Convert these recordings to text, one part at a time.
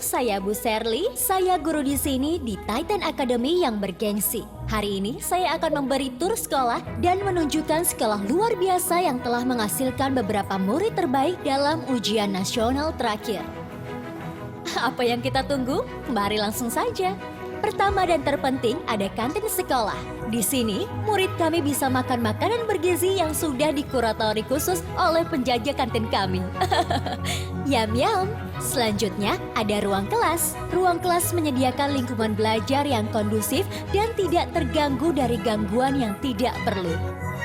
saya Bu Sherly. Saya guru di sini di Titan Academy yang bergengsi. Hari ini saya akan memberi tur sekolah dan menunjukkan sekolah luar biasa yang telah menghasilkan beberapa murid terbaik dalam ujian nasional terakhir. Apa yang kita tunggu? Mari langsung saja. Pertama dan terpenting ada kantin sekolah. Di sini, murid kami bisa makan makanan bergizi yang sudah dikuratori khusus oleh penjaga kantin kami. Yam-yam. Selanjutnya, ada ruang kelas. Ruang kelas menyediakan lingkungan belajar yang kondusif dan tidak terganggu dari gangguan yang tidak perlu.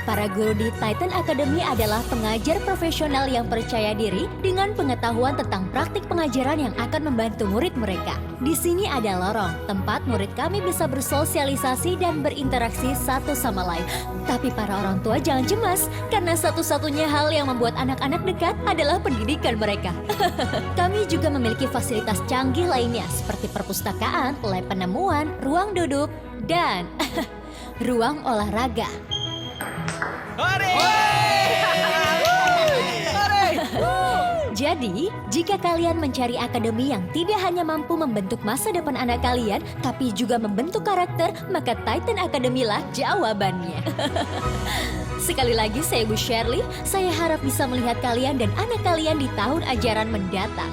Para guru di Titan Academy adalah pengajar profesional yang percaya diri dengan pengetahuan tentang praktik pengajaran yang akan membantu murid mereka. Di sini ada lorong, tempat murid kami bisa bersosialisasi dan berinteraksi satu sama lain. Tapi para orang tua jangan cemas, karena satu-satunya hal yang membuat anak-anak dekat adalah pendidikan mereka. Kami juga memiliki fasilitas canggih lainnya seperti perpustakaan, lab penemuan, ruang duduk, dan ruang olahraga. Jadi, jika kalian mencari akademi yang tidak hanya mampu membentuk masa depan anak kalian, tapi juga membentuk karakter, maka Titan Academy lah jawabannya. Sekali lagi saya Bu Sherly, saya harap bisa melihat kalian dan anak kalian di tahun ajaran mendatang.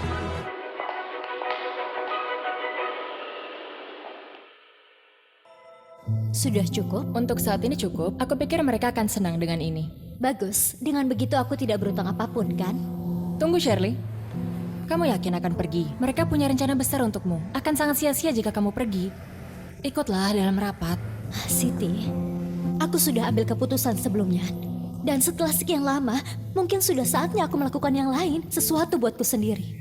Sudah cukup? Untuk saat ini cukup, aku pikir mereka akan senang dengan ini. Bagus, dengan begitu aku tidak berutang apapun kan? Tunggu Sherly, kamu yakin akan pergi? Mereka punya rencana besar untukmu. Akan sangat sia-sia jika kamu pergi. Ikutlah dalam rapat. Siti, aku sudah ambil keputusan sebelumnya. Dan setelah sekian lama, mungkin sudah saatnya aku melakukan yang lain, sesuatu buatku sendiri.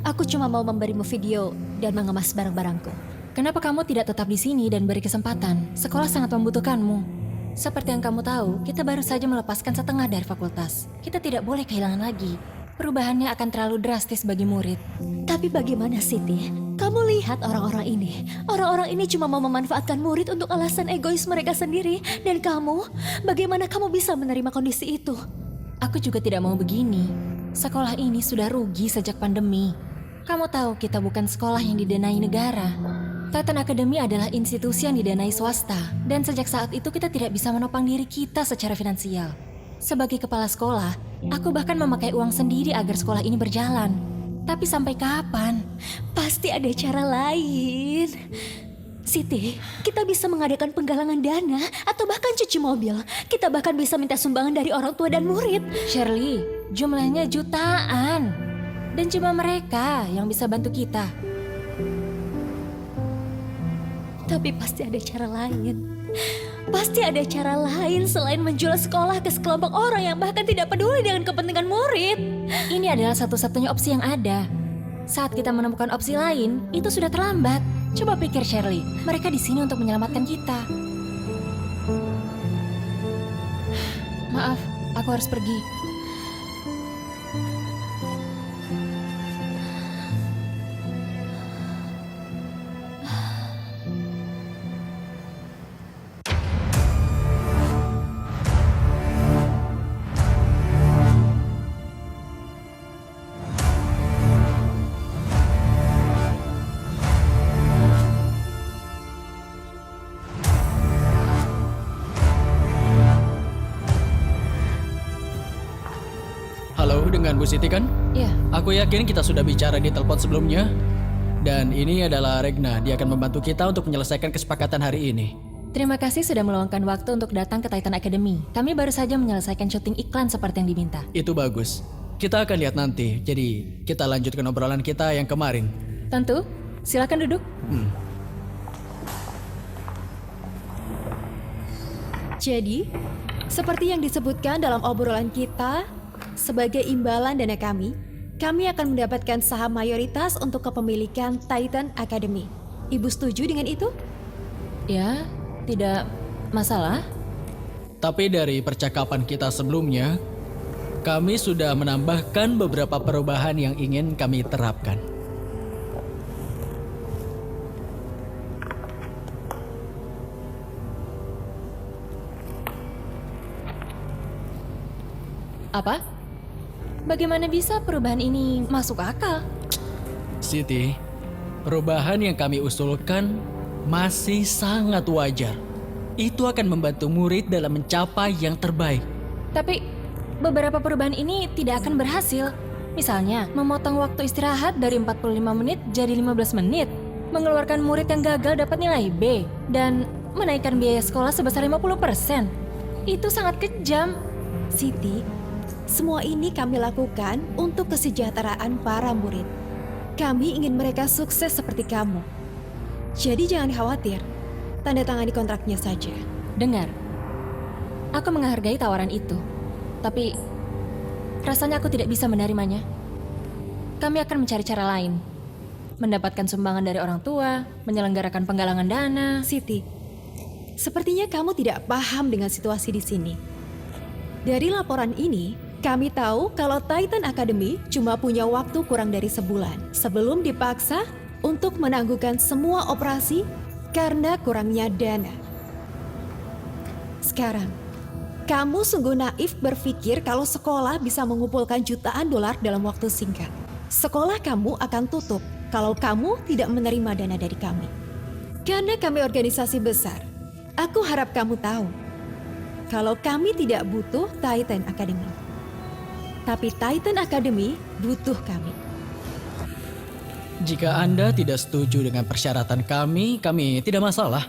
Aku cuma mau memberimu video dan mengemas barang-barangku. Kenapa kamu tidak tetap di sini dan beri kesempatan? Sekolah sangat membutuhkanmu. Seperti yang kamu tahu, kita baru saja melepaskan setengah dari fakultas. Kita tidak boleh kehilangan lagi. Perubahannya akan terlalu drastis bagi murid. Tapi bagaimana Siti? Kamu lihat orang-orang ini. Orang-orang ini cuma mau memanfaatkan murid untuk alasan egois mereka sendiri. Dan kamu, bagaimana kamu bisa menerima kondisi itu? Aku juga tidak mau begini. Sekolah ini sudah rugi sejak pandemi. Kamu tahu kita bukan sekolah yang didanai negara. Titan Academy adalah institusi yang didanai swasta, dan sejak saat itu kita tidak bisa menopang diri kita secara finansial. Sebagai kepala sekolah, aku bahkan memakai uang sendiri agar sekolah ini berjalan. Tapi sampai kapan? Pasti ada cara lain. Siti, kita bisa mengadakan penggalangan dana atau bahkan cuci mobil. Kita bahkan bisa minta sumbangan dari orang tua dan murid. Shirley, jumlahnya jutaan. Dan cuma mereka yang bisa bantu kita. Tapi pasti ada cara lain. Pasti ada cara lain selain menjual sekolah ke sekelompok orang yang bahkan tidak peduli dengan kepentingan murid. Ini adalah satu-satunya opsi yang ada. Saat kita menemukan opsi lain, itu sudah terlambat. Coba pikir Shirley, mereka di sini untuk menyelamatkan kita. Maaf, aku harus pergi. Halo, dengan Bu Siti kan? Ya, Aku yakin kita sudah bicara di telepon sebelumnya. Dan ini adalah Regna, dia akan membantu kita untuk menyelesaikan kesepakatan hari ini. terima kasih sudah meluangkan waktu untuk datang ke Titan Academy. Kami baru saja menyelesaikan syuting iklan seperti yang diminta. Itu bagus. Kita akan lihat nanti, jadi kita lanjutkan obrolan kita yang kemarin. Tentu, silakan duduk. Jadi, seperti yang disebutkan dalam obrolan kita, sebagai imbalan dana kami akan mendapatkan saham mayoritas untuk kepemilikan Titan Academy. Ibu setuju dengan itu? Ya, tidak masalah. Tapi dari percakapan kita sebelumnya, kami sudah menambahkan beberapa perubahan yang ingin kami terapkan. Apa? Bagaimana bisa perubahan ini masuk akal? Siti, perubahan yang kami usulkan masih sangat wajar. Itu akan membantu murid dalam mencapai yang terbaik. Tapi beberapa perubahan ini tidak akan berhasil. Misalnya, memotong waktu istirahat dari 45 menit jadi 15 menit, mengeluarkan murid yang gagal dapat nilai B, dan menaikkan biaya sekolah sebesar 50%. Itu sangat kejam. Siti, semua ini kami lakukan untuk kesejahteraan para murid. Kami ingin mereka sukses seperti kamu. Jadi jangan khawatir, tanda tangani kontraknya saja. Dengar, aku menghargai tawaran itu, tapi rasanya aku tidak bisa menerimanya. Kami akan mencari cara lain. Mendapatkan sumbangan dari orang tua, menyelenggarakan penggalangan dana. Siti, sepertinya kamu tidak paham dengan situasi di sini. Dari laporan ini, kami tahu kalau Titan Academy cuma punya waktu kurang dari sebulan sebelum dipaksa untuk menangguhkan semua operasi karena kurangnya dana. Sekarang, kamu sungguh naif berpikir kalau sekolah bisa mengumpulkan jutaan dolar dalam waktu singkat. Sekolah kamu akan tutup kalau kamu tidak menerima dana dari kami. Karena kami organisasi besar, aku harap kamu tahu kalau kami tidak butuh Titan Academy. Tapi Titan Academy butuh kami. Jika Anda tidak setuju dengan persyaratan kami tidak masalah.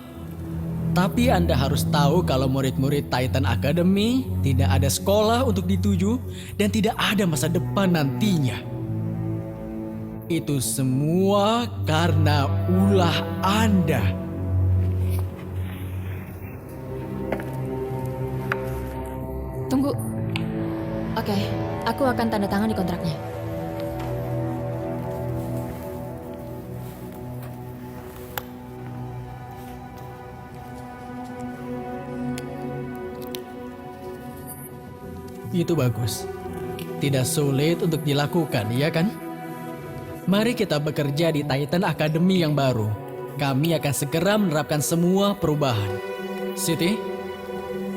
Tapi Anda harus tahu kalau murid-murid Titan Academy tidak ada sekolah untuk dituju dan tidak ada masa depan nantinya. Itu semua karena ulah Anda. Tunggu. Oke, aku akan tanda tangan di kontraknya. Itu bagus. Tidak sulit untuk dilakukan, ya kan? Mari kita bekerja di Titan Academy yang baru. Kami akan segera menerapkan semua perubahan. Siti,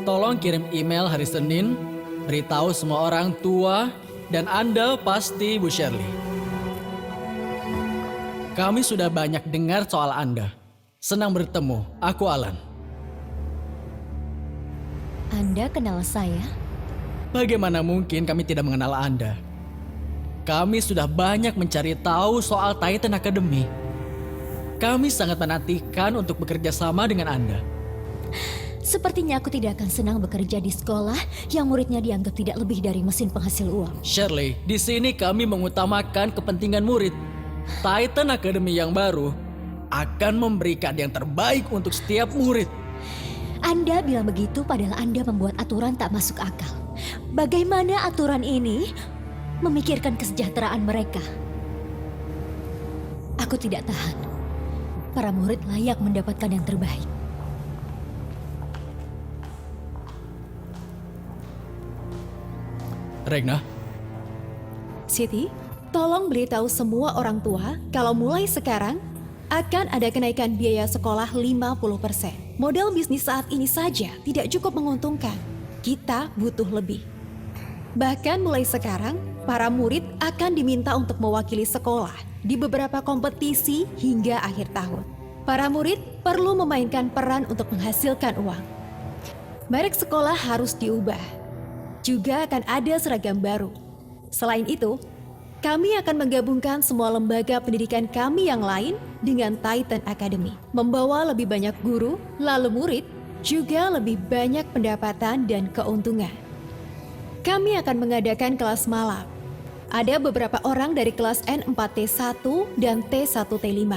tolong kirim email hari Senin, beritahu semua orang tua, dan Anda pasti Bu Shirley. Kami sudah banyak dengar soal Anda. Senang bertemu, aku Alan. Anda kenal saya? Bagaimana mungkin kami tidak mengenal Anda? Kami sudah banyak mencari tahu soal Titan Academy. Kami sangat menantikan untuk bekerja sama dengan Anda. Sepertinya aku tidak akan senang bekerja di sekolah yang muridnya dianggap tidak lebih dari mesin penghasil uang. Shirley, di sini kami mengutamakan kepentingan murid. Titan Academy yang baru akan memberikan yang terbaik untuk setiap murid. Anda bilang begitu padahal Anda membuat aturan tak masuk akal. Bagaimana aturan ini memikirkan kesejahteraan mereka? Aku tidak tahan. Para murid layak mendapatkan yang terbaik. Regna, Siti, tolong beritahu semua orang tua kalau mulai sekarang akan ada kenaikan biaya sekolah 50%. Model bisnis saat ini saja tidak cukup menguntungkan. Kita butuh lebih. Bahkan mulai sekarang, para murid akan diminta untuk mewakili sekolah di beberapa kompetisi hingga akhir tahun. Para murid perlu memainkan peran untuk menghasilkan uang. Merek sekolah harus diubah. Juga akan ada seragam baru. Selain itu, kami akan menggabungkan semua lembaga pendidikan kami yang lain dengan Titan Academy. Membawa lebih banyak guru, lalu murid, juga lebih banyak pendapatan dan keuntungan. Kami akan mengadakan kelas malam. Ada beberapa orang dari kelas N4T1 dan T1T5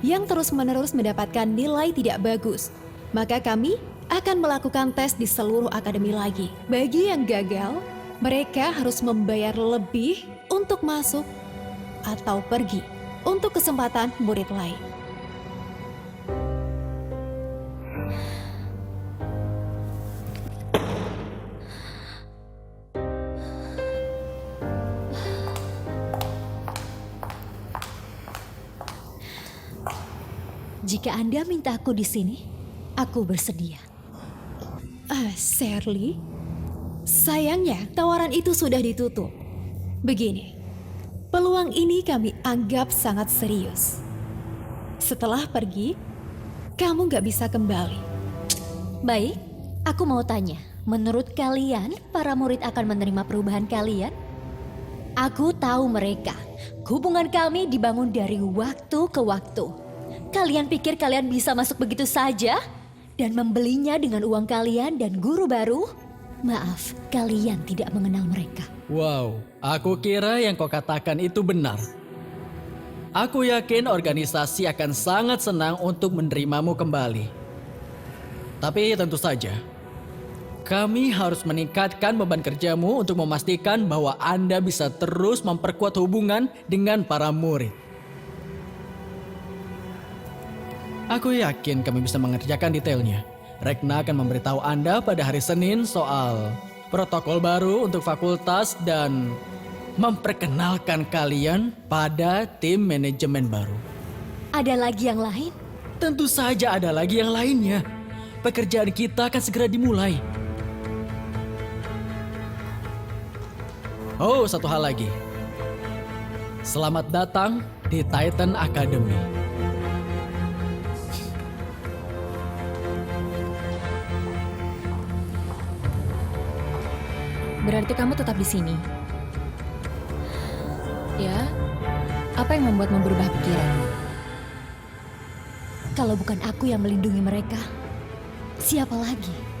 yang terus-menerus mendapatkan nilai tidak bagus. Maka kami akan melakukan tes di seluruh akademi lagi. Bagi yang gagal, mereka harus membayar lebih untuk masuk atau pergi untuk kesempatan murid lain. Jika Anda minta aku di sini, aku bersedia. Shirley, sayangnya tawaran itu sudah ditutup. Begini, Peluang ini kami anggap sangat serius. Setelah pergi, kamu gak bisa kembali. Baik, aku mau tanya, menurut kalian para murid akan menerima perubahan kalian? Aku tahu mereka. Hubungan kami dibangun dari waktu ke waktu. Kalian pikir kalian bisa masuk begitu saja? Dan membelinya dengan uang kalian dan guru baru? Maaf, kalian tidak mengenal mereka. Wow, aku kira yang kau katakan itu benar. Aku yakin organisasi akan sangat senang untuk menerimamu kembali. Tapi tentu saja, kami harus meningkatkan beban kerjamu untuk memastikan bahwa Anda bisa terus memperkuat hubungan dengan para murid. Aku yakin kami bisa mengerjakan detailnya. Rekna akan memberitahu Anda pada hari Senin soal protokol baru untuk fakultas dan memperkenalkan kalian pada tim manajemen baru. Ada lagi yang lain? Tentu saja ada lagi yang lainnya. Pekerjaan kita akan segera dimulai. Oh, satu hal lagi. Selamat datang di Titan Academy. Berarti kamu tetap di sini. Ya, apa yang membuatmu berubah pikiran? Kalau bukan aku yang melindungi mereka, siapa lagi?